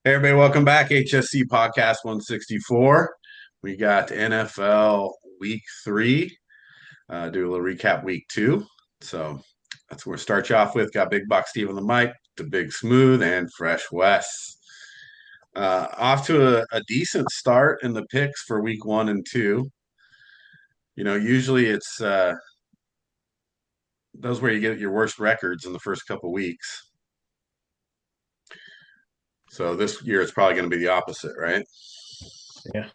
Hey, everybody, welcome back. HSC Podcast 164. We got NFL week three. Do a little recap week two. So that's where we'll start you off with. Got Big Buck Steve on the mic, the Big Smooth, and Fresh Wes. Off to a decent start in the picks for week one and two. Usually it's those where you get your worst records in the first couple weeks. So this year it's probably going to be the opposite, right? Yeah.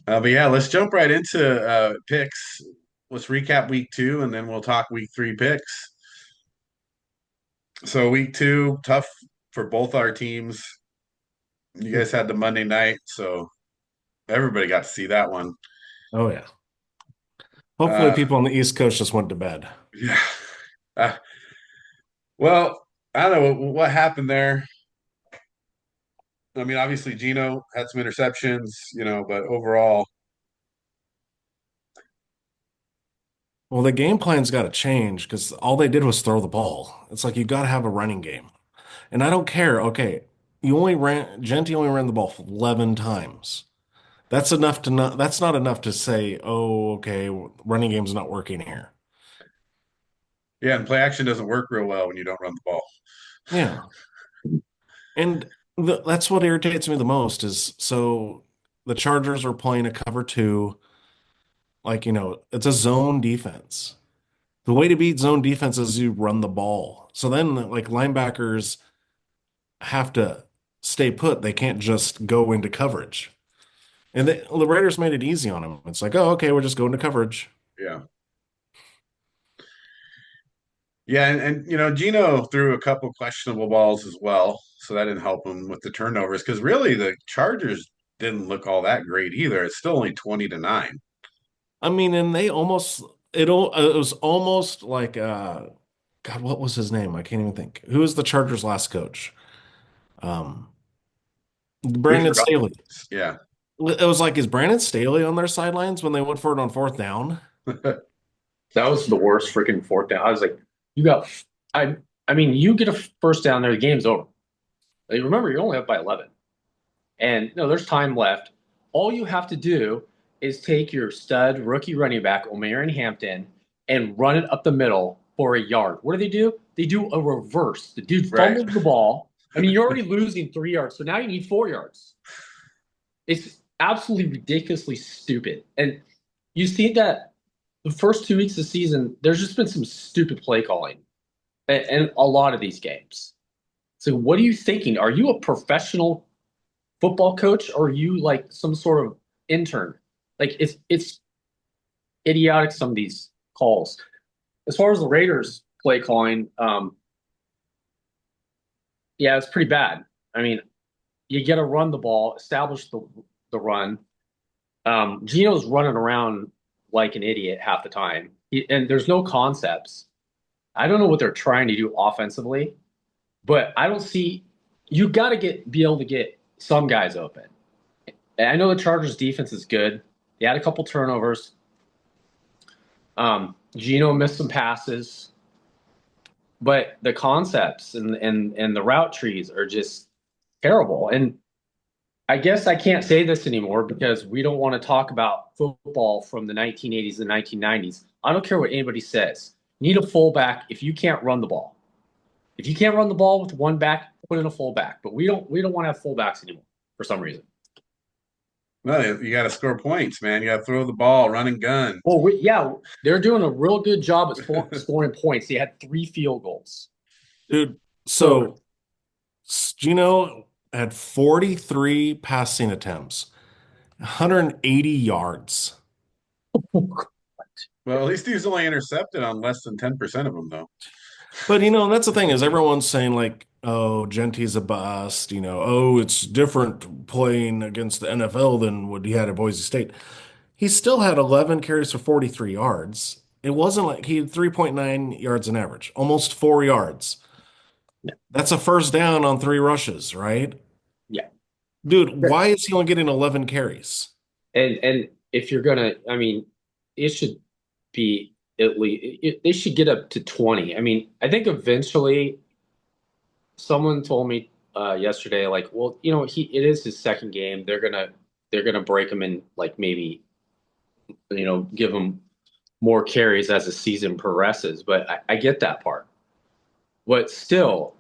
But yeah, let's jump right into picks. Let's recap week two and then we'll talk week three picks. So week two, tough for both our teams. You guys had the Monday night, so everybody got to see that one. Oh yeah. Hopefully Uh, people on the East Coast just went to bed. yeah. Uh, well, I don't know what happened there. I mean, obviously Gino had some interceptions, but overall, Well, the game plan's got to change because all they did was throw the ball. It's like you got to have a running game. And I don't care. Okay, Genty only ran the ball 11 times. That's not enough to say, "Oh, okay, running game's not working here." yeah, and play action doesn't work real well when you don't run the ball. Yeah. And that's what irritates me the most is so the Chargers are playing a cover two, it's a zone defense. The way to beat zone defense is you run the ball. So then, like, linebackers have to stay put. They can't just go into coverage. And the Raiders made it easy on them. It's like, oh, okay, we're just going to coverage. Yeah. Yeah, and Gino threw a couple questionable balls as well, so that didn't help him with the turnovers because really the Chargers didn't look all that great either. It's still only 20-9. I mean, and it was almost like God, what was his name? I can't even think. Who was the Chargers' last coach? Um, Pretty Brandon sure. Staley. Yeah. It was like, is Brandon Staley on their sidelines when they went for it on fourth down? That was the worst freaking fourth down. I was like, you got, I, I mean, you get a first down there, the game's over. Like, remember, you're only up by 11, and there's time left. All you have to do is take your stud rookie running back, O'Marion Hampton, and run it up the middle for a yard. What do? They do a reverse. The dude Right. fumbles the ball. I mean, you're already losing 3 yards, so now you need 4 yards. It's absolutely ridiculously stupid. And you see that the first 2 weeks of the season, there's just been some stupid play calling and a lot of these games. So, what are you thinking? Are you a professional football coach or are you like some sort of intern? Like it's idiotic, some of these calls. As far as the Raiders play calling, yeah, it's pretty bad. I mean, you got to run the ball, establish the run. Gino's running around like an idiot half the time, and there's no concepts. I don't know what they're trying to do offensively, but I don't see. You got to be able to get some guys open. And I know the Chargers defense is good. They had a couple turnovers. Gino missed some passes, but the concepts and the route trees are just terrible. And I guess I can't say this anymore because we don't want to talk about football from the 1980s and 1990s. I don't care what anybody says. You need a fullback if you can't run the ball. If you can't run the ball with one back, put in a fullback. But we don't want to have fullbacks anymore for some reason. Well, you got to score points, man. You got to throw the ball, run and gun. Well, yeah, they're doing a real good job at scoring points. They had 3 field goals. Dude, So so Gino had 43 passing attempts, 180 yards. Well, at least he was only intercepted on less than 10% of them, though. But that's the thing is everyone's saying like, oh, Genty's a bust, oh, it's different playing against the NFL than what he had at Boise State. He still had 11 carries for 43 yards. It wasn't like he had 3.9 yards an average, almost 4 yards. yeah, That's a first down on three rushes, right? yeah. Dude, why is he only getting 11 carries? And if you're gonna, I mean, it should be at least they should get up to 20. I mean, I think eventually someone told me yesterday, like, well, it is his second game. They're gonna break him in, like, maybe, give him more carries as the season progresses. But I get that part. But still,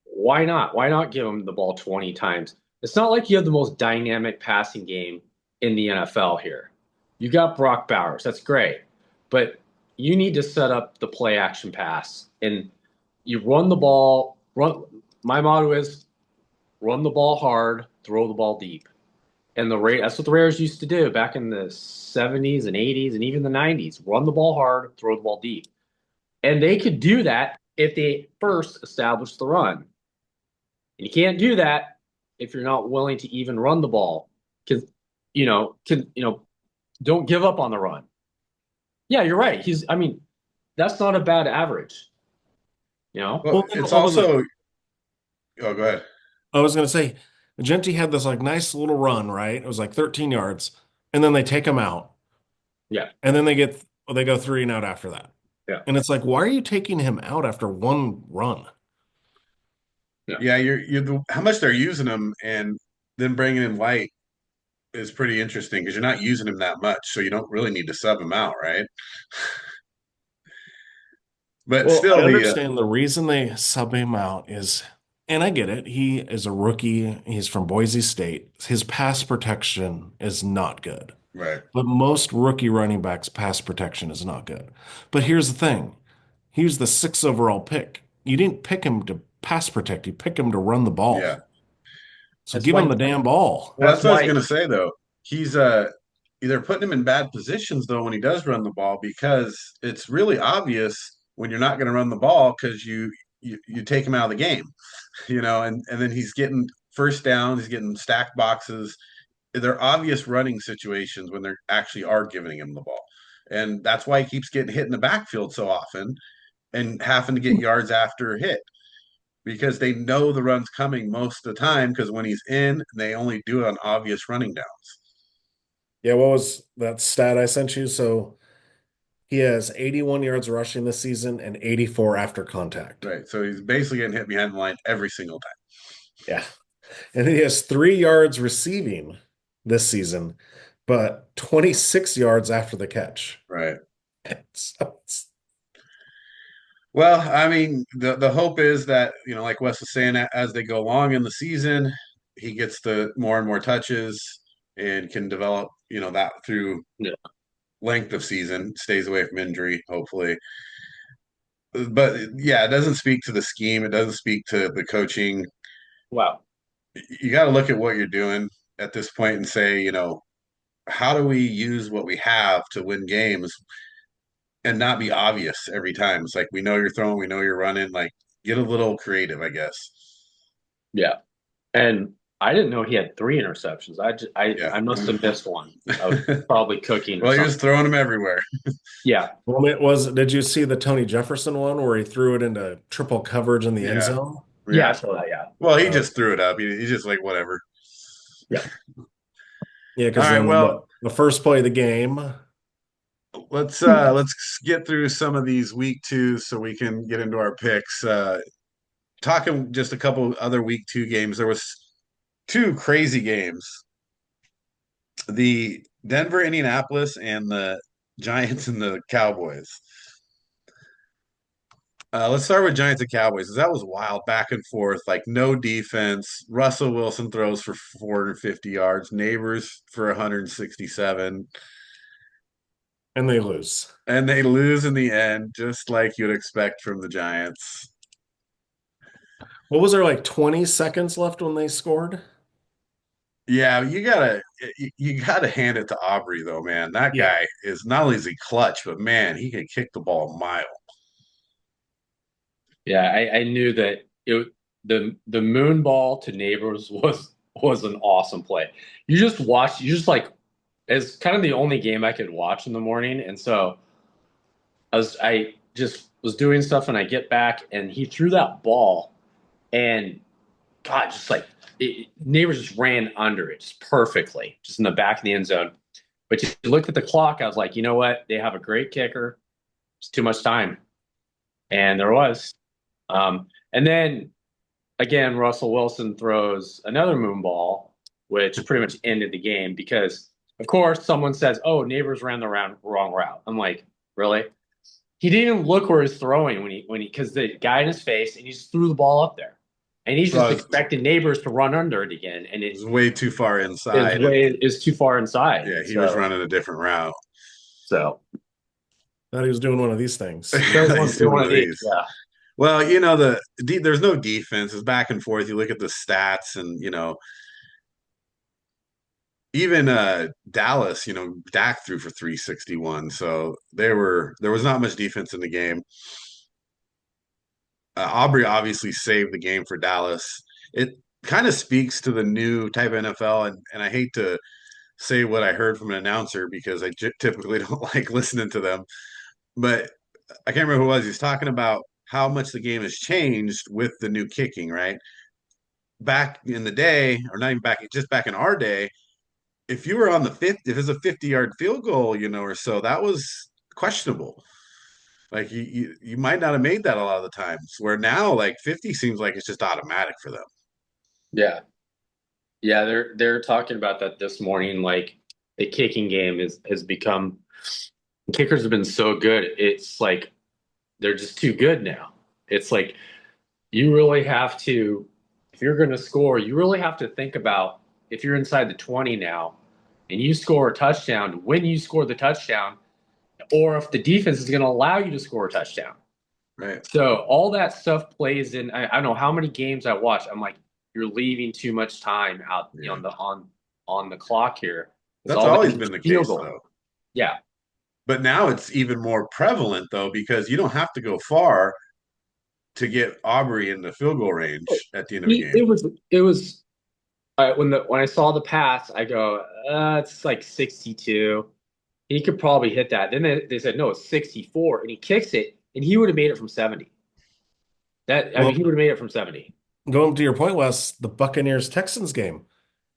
why not? Why not give him the ball 20 times? It's not like you have the most dynamic passing game in the NFL here. You got Brock Bowers. That's great. But you need to set up the play action pass. And you run the ball. My motto is run the ball hard, throw the ball deep. And that's what the Raiders used to do back in the 70s and 80s and even the 90s. Run the ball hard, throw the ball deep. And they could do that if they first establish the run. And you can't do that if you're not willing to even run the ball. Because, don't give up on the run. Yeah, you're right. That's not a bad average. Well, it's also. Oh, go ahead. I was going to say, Genti had this like nice little run, right? It was like 13 yards, and then they take him out. Yeah. And then they go 3 and out after that. Yeah. And it's like, why are you taking him out after one run? Yeah, how much they're using him and then bringing him light is pretty interesting because you're not using him that much, so you don't really need to sub him out, right? But Well, still, I understand the reason they sub him out is, and I get it, he is a rookie. He's from Boise State. His pass protection is not good. right. But most rookie running backs' pass protection is not good. But here's the thing. He was the 6th overall pick. You didn't pick him to pass protect. You pick him to run the ball. Yeah. So give him the damn ball. That's what I was going to say, though. He's either putting him in bad positions, though, when he does run the ball, because it's really obvious when you're not going to run the ball because you take him out of the game, and then he's getting first downs, he's getting stacked boxes. They're obvious running situations when they actually are giving him the ball. And that's why he keeps getting hit in the backfield so often and having to get yards after a hit because they know the run's coming most of the time because when he's in, they only do it on obvious running downs. Yeah, what was that stat I sent you? So he has 81 yards rushing this season and 84 after contact. Right. So he's basically getting hit behind the line every single time. Yeah. And he has 3 yards receiving this season, but 26 yards after the catch. Right. So Well, I mean, the hope is that, like Wes was saying, as they go along in the season, he gets the more and more touches and can develop, that through length of season, stays away from injury, hopefully. But yeah, it doesn't speak to the scheme. It doesn't speak to the coaching. Wow. You got to look at what you're doing at this point and say, how do we use what we have to win games and not be obvious every time? It's like, we know you're throwing, we know you're running, like get a little creative, I guess. Yeah. And I didn't know he had 3 interceptions. I must have missed one. I was probably cooking. Well, he was throwing them everywhere. Yeah. Well, did you see the Tony Jefferson one where he threw it into triple coverage in the end zone? Yeah, I saw that, yeah. Well, he just threw it up. He's just like, whatever. Yeah. Yeah, because the first play of the game. Let's get through some of these week 2s so we can get into our picks. Talking just a couple other week 2 games. There was 2 crazy games. The Denver, Indianapolis, and the Giants and the Cowboys. Let's start with Giants and Cowboys because that was wild, back and forth, like no defense. Russell Wilson throws for 450 yards, Neighbors for 167. And they lose. And they lose in the end, just like you'd expect from the Giants. What was there, like 20 seconds left when they scored? Yeah, you gotta hand it to Aubrey though, man. That guy is not only is he clutch, but man, he can kick the ball a mile. Yeah, I knew that the moon ball to Neighbors was an awesome play. You just like, it's kind of the only game I could watch in the morning, and so I just was doing stuff, and I get back, and he threw that ball, and God, just like Neighbors just ran under it just perfectly, just in the back of the end zone. But you look at the clock, I was like, you know what? They have a great kicker. It's too much time, and there was. And then again, Russell Wilson throws another moon ball, which pretty much ended the game because, of course, someone says, "Oh, neighbors ran the wrong route." I'm like, really? He didn't even look where he's throwing when he because the guy in his face and he just threw the ball up there, and he's just Well, expecting neighbors to run under it again, and it was way too far inside. is too far inside. Yeah, he was running a different route. So thought he was doing one of these things. He's doing one of these. Yeah. Well, there's no defense. It's back and forth. You look at the stats, and even Dallas, Dak threw for 361. So there was not much defense in the game. Aubrey obviously saved the game for Dallas. It kind of speaks to the new type of NFL, and I hate to say what I heard from an announcer because I typically don't like listening to them. But I can't remember who it was. He's talking about how much the game has changed with the new kicking, right? Back in the day, or not even back, just back in our day, if you were on the 50, if it was a 50-yard field goal, or so, that was questionable. Like you might not have made that a lot of the times. Where now, like 50 seems like it's just automatic for them. Yeah. Yeah, they're talking about that this morning. Like the kicking game has become kickers have been so good. It's like they're just too good now. It's like you really have to, if you're going to score, you really have to think about if you're inside the 20 now and you score a touchdown, when you score the touchdown, or if the defense is going to allow you to score a touchdown. Right. So all that stuff plays in. I don't know how many games I watch. I'm like, you're leaving too much time out on the clock here. That's always been the case, though. Yeah. But now it's even more prevalent, though, because you don't have to go far to get Aubrey in the field goal range at the end of the game. It was when I saw the pass, I go, it's like 62. He could probably hit that. Then they said, no, it's 64, and he kicks it, and he would have made it from 70. He would have made it from 70. Going to your point, Wes, the Buccaneers-Texans game,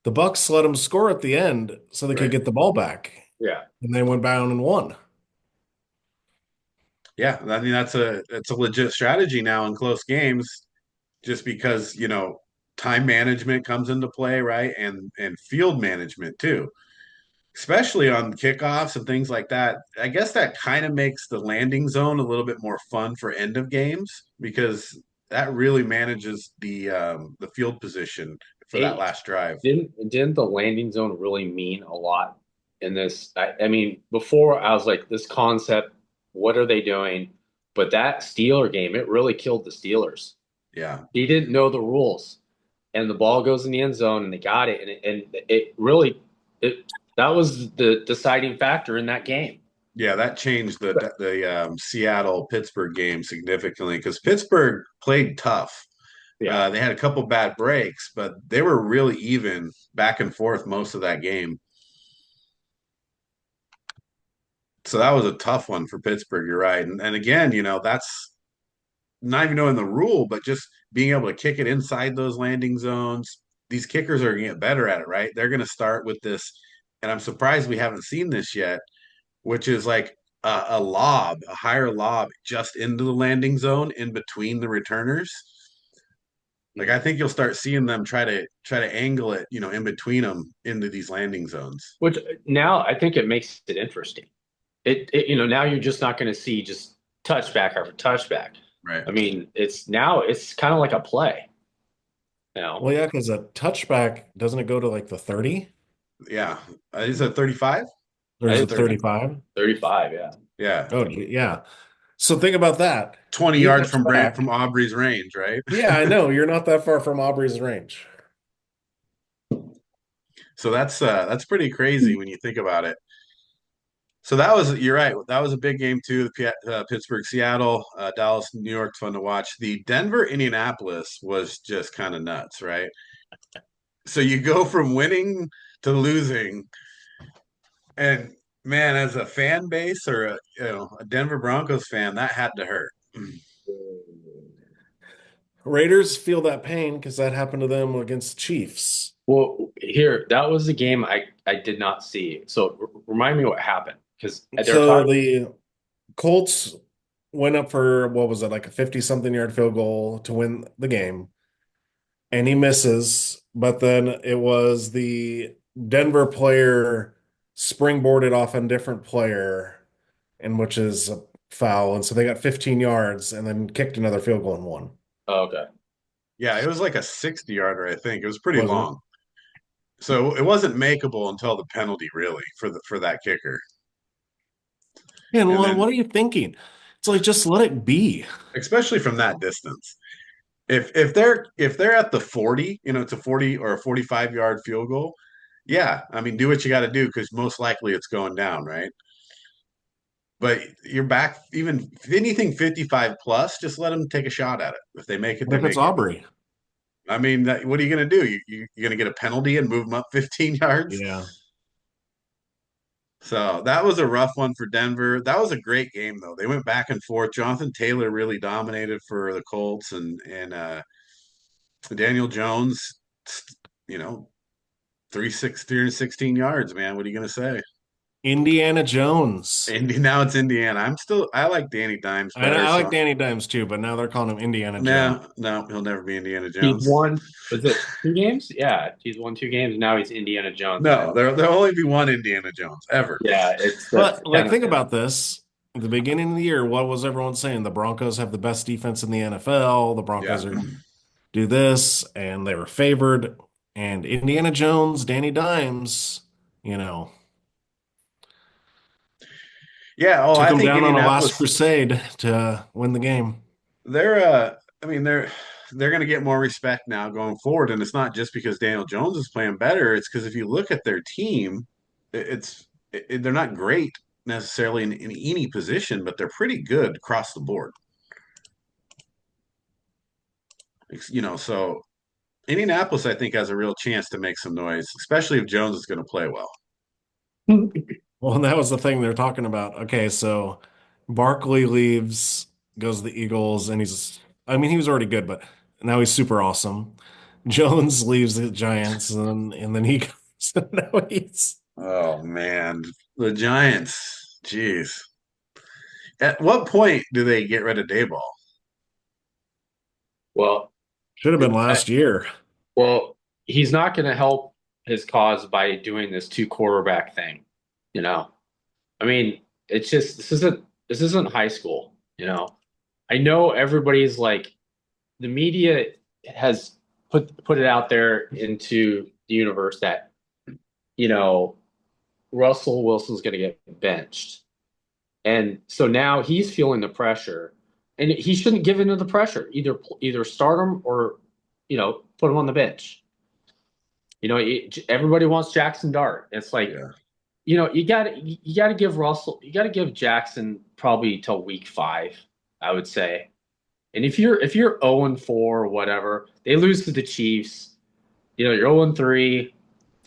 the Bucs let them score at the end so they could get the ball back. Yeah. And they went down and won. Yeah, I mean that's a legit strategy now in close games, just because time management comes into play, right, and field management too, especially on kickoffs and things like that. I guess that kind of makes the landing zone a little bit more fun for end of games because that really manages the field position for that last drive. Didn't the landing zone really mean a lot in this? I mean, before I was like, this concept, what are they doing? But that Steeler game, it really killed the Steelers. Yeah. He didn't know the rules. And the ball goes in the end zone and they got it. And it really that was the deciding factor in that game. Yeah, that changed the Seattle-Pittsburgh game significantly because Pittsburgh played tough. Yeah. They had a couple bad breaks, but they were really even back and forth most of that game. So that was a tough one for Pittsburgh. You're right. And again, that's not even knowing the rule, but just being able to kick it inside those landing zones. These kickers are going to get better at it, right? They're going to start with this. And I'm surprised we haven't seen this yet, which is like a lob, a higher lob just into the landing zone in between the returners. Like I think you'll start seeing them try to angle it, in between them into these landing zones. Which now I think it makes it interesting. Now you're just not going to see just touchback after touchback. Right. I mean, it's kind of like a play. Well, yeah, because a touchback, doesn't it go to like the 30? Yeah. Is it 35? Or is it 35? 35, yeah. Yeah. Oh, yeah. So think about that. 20 yards from Aubrey's range, right? Yeah, I know. You're not that far from Aubrey's range. So that's pretty crazy when you think about it. So you're right. That was a big game too. Pittsburgh, Seattle, Dallas, New York's fun to watch. The Denver, Indianapolis was just kind of nuts, right? So you go from winning to losing, and man, as a fan base or a Denver Broncos fan, that had to hurt. Raiders feel that pain because that happened to them against Chiefs. Well, that was the game I did not see. So remind me what happened. The Colts went up for, what was it, like a 50-something yard field goal to win the game. and he misses, but then it was the Denver player springboarded off a different player, and which is a foul, and so they got 15 yards and then kicked another field goal and won. Oh, okay. Yeah, it was like a 60-yarder, I think. It was pretty Was it? long. So it wasn't makeable until the penalty, really, for that kicker. Man, And what then, are you thinking? It's like just let it be. especially from that distance, if they're at the 40, it's a 40 or a 45-yard field goal. Yeah, I mean, do what you got to do because most likely it's going down, right? But you're back, even if anything 55 plus, just let them take a shot at it. If they make it, What they if it's make it. Aubrey? I mean, what are you going to do? You're going to get a penalty and move them up 15 yards? Yeah. So that was a rough one for Denver. That was a great game, though. They went back and forth. Jonathan Taylor really dominated for the Colts, and Daniel Jones, you know, 316 yards, man. What are you going to say? Indiana Jones. Now it's Indiana. I like Danny Dimes better. I like So Danny Dimes too, but now they're calling him Indiana Jones. no, he'll never be Indiana He's Jones. won, was it 2 games? Yeah, he's won 2 games. Now he's Indiana Jones. No, there'll only be one Indiana Jones ever. Yeah, But like, think about this. At the beginning of the year, what was everyone saying? The Broncos have the best defense in the NFL. The Broncos Yeah. do this, and they were favored. And Indiana Jones, Danny Dimes, you know, Yeah. Oh, took I them think down on a last Indianapolis. crusade to win the game. I mean, they're going to get more respect now going forward, and it's not just because Daniel Jones is playing better. It's because if you look at their team, they're not great necessarily in any position, but they're pretty good across the board. So Indianapolis, I think, has a real chance to make some noise, especially if Jones is going to play well. Well, and that was the thing they're talking about. Okay, so Barkley leaves, goes to the Eagles, and I mean, he was already good, but now he's super awesome. Jones leaves the Giants, and then he goes, now he's. Oh man, the Giants. Jeez. At what point do they get rid of Dayball? well, Should have been I- last year. well, he's not going to help his cause by doing this 2 quarterback thing. I mean, it's just this isn't high school. I know everybody's like the media has put it out there into the universe that Russell Wilson's going to get benched. And so now he's feeling the pressure, and he shouldn't give into the pressure. Either start him or, put him on the bench. Everybody wants Jackson Dart. It's like, Yeah. you got to give Jackson probably till week 5, I would say. And if you're 0-4 or whatever, they lose to the Chiefs. You're 0-3,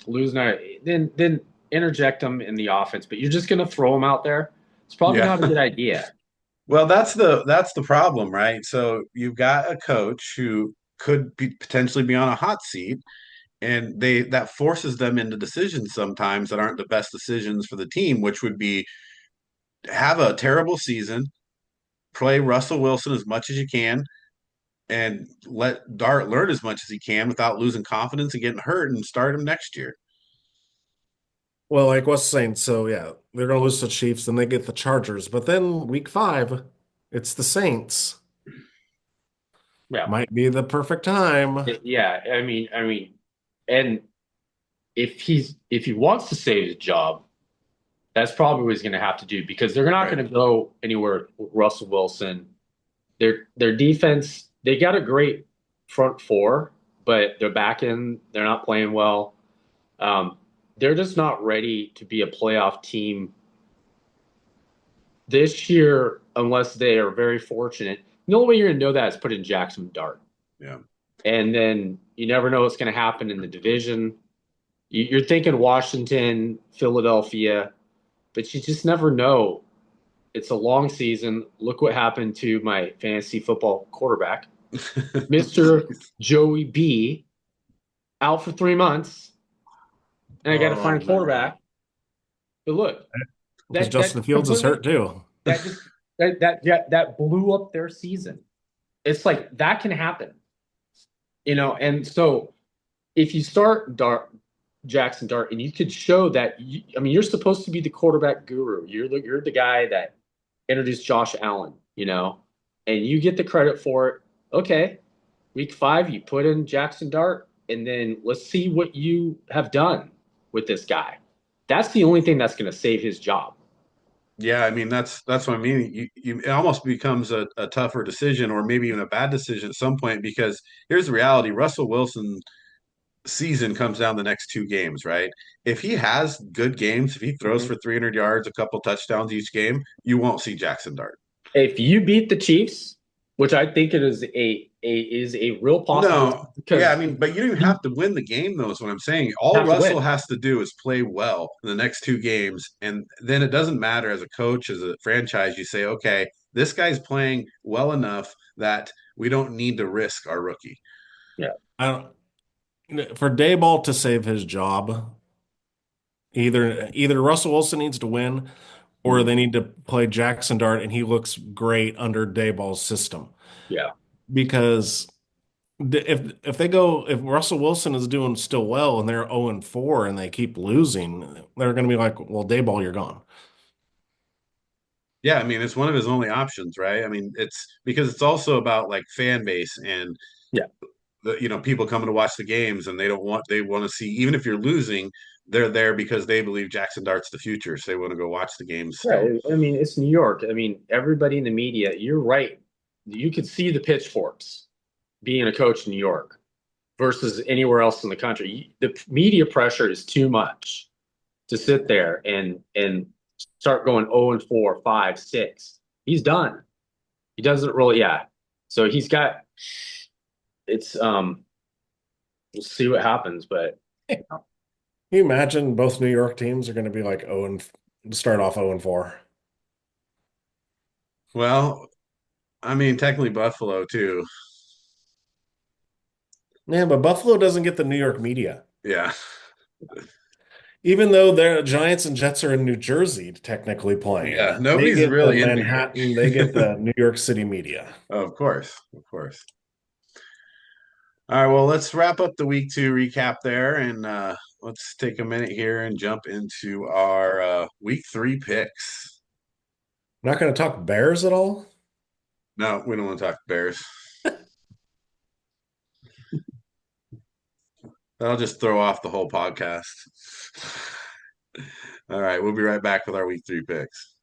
losing, then interject them in the offense. But you're just going to throw them out there. It's probably Yeah. not a good idea. Well, that's the problem, right? So you've got a coach who could potentially be on a hot seat, and that forces them into decisions sometimes that aren't the best decisions for the team, which would be have a terrible season, play Russell Wilson as much as you can, and let Dart learn as much as he can without losing confidence and getting hurt, and start him next year. Well, like Wes was saying, so yeah, they're going to lose to the Chiefs, then they get the Chargers. But then week 5, it's the Saints. Yeah. Might be the perfect time. Yeah. I mean, and if he wants to save his job, that's probably what he's going to have to do, because they're not going to go anywhere with Russell Wilson. Their defense, they got a great front 4, but their back end, they're not playing well. They're just not ready to be a playoff team this year unless they are very fortunate. The only way you're going to know that is put in Jackson Dart. Yeah. And then you never know what's going to happen in the division. You're thinking Washington, Philadelphia, but you just never know. It's a long season. Look what happened to my fantasy football quarterback, Mr. Joey B, out for 3 months. And I got to find a quarterback. But look, Because Justin Fields is hurt too. That blew up their season. It's like that can happen. And so if you start Jackson Dart, and you could show that, you're supposed to be the quarterback guru. You're the guy that introduced Josh Allen, and you get the credit for it. Okay, week 5, you put in Jackson Dart, and then let's see what you have done with this guy. That's the only thing that's going to save his job. Yeah, I mean that's what I mean. It almost becomes a tougher decision, or maybe even a bad decision at some point, because here's the reality: Russell Wilson season comes down the next 2 games, right? If he has good games, if he throws Mhm. for 300 yards, a couple touchdowns each game, you won't see Jackson Dart. If you beat the Chiefs, which I think it is a real possibility, No, yeah, I because mean, but you don't have to win the game, though, is what I'm saying. you All have to Russell win. has to do is play well in the next 2 games, and then it doesn't matter as a coach, as a franchise, you say, okay, this guy's playing well enough that we don't need to risk our rookie. Yeah. I don't, for Dayball to save his job, either Russell Wilson needs to win or Mhm. they need to play Jackson Dart and he looks great under Dayball's system. Yeah. Because if Russell Wilson is doing still well and they're 0-4 and they keep losing, they're going to be like, well, Dayball, you're gone. Yeah, I mean, it's one of his only options, right? I mean, it's because it's also about like fan base and Yeah. people coming to watch the games, and they want to see, even if you're losing, they're there because they believe Jackson Dart's the future, so they want to go watch the games still. Right. It's New York. Everybody in the media, you're right. You could see the pitchforks being a coach in New York versus anywhere else in the country. The media pressure is too much to sit there and start going 0-4, 5, 6. He's done. He doesn't really, yeah. So he's got it's we'll see what happens, but Can you imagine both New York teams are going to be like 0 and start off 0-4? Well, I mean, technically Buffalo too. Yeah, but Buffalo doesn't get the New York media. Yeah. Even though the Giants and Jets are in New Jersey technically playing, Yeah, they nobody's get the really in New York. Manhattan, they get the New York City media. Of course, of course. All right, well, let's wrap up the week 2 recap there, and let's take a minute here and jump into our week 3 picks. Not going to talk Bears at all? No, we don't want to talk Bears. That'll just throw off the whole podcast. All right, we'll be right back with our week 3 picks.